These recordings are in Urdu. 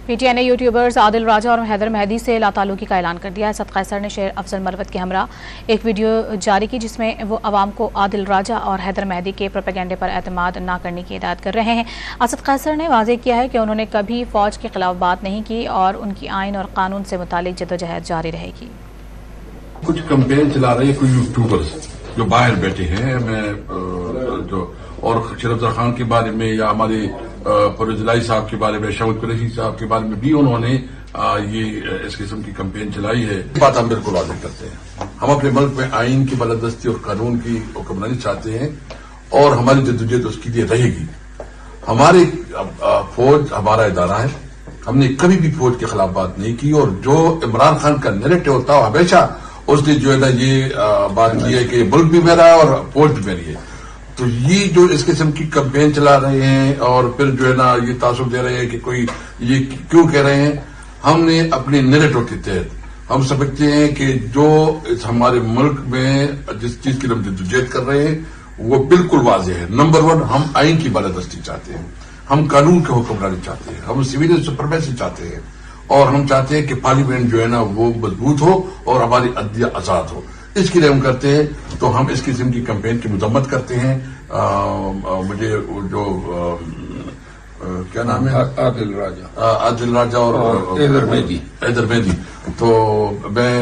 پی ٹی آئی نے یوٹیوبرز عادل راجہ اور حیدر مہدی سے لا تعلقی کا اعلان کر دیا ہے۔ اسد قیصر نے شیر افضل مروت کے ہمراہ ایک ویڈیو جاری کی جس میں وہ عوام کو عادل راجہ اور حیدر مہدی کے پروپیگنڈے پر اعتماد نہ کرنے کی ہدایت کر رہے ہیں۔ اسد قیصر نے واضح کیا ہے کہ انہوں نے کبھی فوج کے خلاف بات نہیں کی اور ان کی آئین اور قانون سے متعلق جدوجہد جاری رہے گی۔ کچھ کمپین چلا رہے ہیں کوئی یوٹیوبرز جو باہر بیٹھے ہیں، میں جو اور شیر افضل خان کے بارے میں یا ہمارے پرویز الہی صاحب کے بارے میں، شاوت قریشی صاحب کے بارے میں بھی انہوں نے یہ اس قسم کی کمپین چلائی ہے۔ بات ہم بالکل واضح کرتے ہیں، ہم اپنے ملک میں آئین کی بالادستی اور قانون کی حکمرانی چاہتے ہیں اور ہماری جدوجہد اس کے لیے رہے گی۔ ہماری فوج ہمارا ادارہ ہے، ہم نے کبھی بھی فوج کے خلاف بات نہیں کی، اور جو عمران خان کا نیریٹو ہوتا ہے ہمیشہ اس نے جو ہے نا یہ بات کی ہے کہ ملک بھی میرا ہے اور فوج بھی میری ہے۔ تو یہ جو اس قسم کی کمپین چلا رہے ہیں اور پھر جو ہے نا یہ تعصب دے رہے ہیں کہ کوئی یہ کیوں کہہ رہے ہیں، ہم نے اپنے نیریٹو کے تحت ہم سمجھتے ہیں کہ جو ہمارے ملک میں جس چیز کی ہم جدوجہد کر رہے ہیں وہ بالکل واضح ہے۔ نمبر 1، ہم آئین کی بالادستی چاہتے ہیں، ہم قانون کے حکمرانی چاہتے ہیں، ہم سویلین سپریمیسی چاہتے ہیں، اور ہم چاہتے ہیں کہ پارلیمنٹ جو ہے نا وہ مضبوط ہو اور ہماری عدلیہ آزاد ہو۔ اس کے لیے ہم کرتے ہیں، تو ہم اس قسم کی کمپین کی مذمت کرتے ہیں۔ مجھے جو کیا نام ہے، عادل راجہ اور حیدر مہدی، تو میں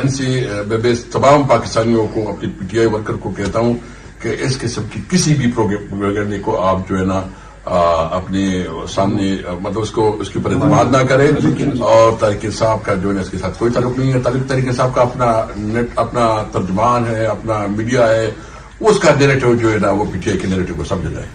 ان سے تمام پاکستانیوں کو، اپنی پی ٹی آئی ورکر کو کہتا ہوں کہ اس قسم کی کسی بھی پروپیگنڈے کو آپ جو ہے نا اپنے سامنے مطلب اس کے اوپر اعتماد نہ کریں، اور طریق انصاف کا جو ہے اس کے ساتھ کوئی تعلق نہیں ہے۔ طریق انصاف کا اپنا ترجمان ہے، اپنا میڈیا ہے، اس کا نیریٹو جو ہے نا وہ پی ٹی آئی کے نیریٹو کو سمجھ جائے۔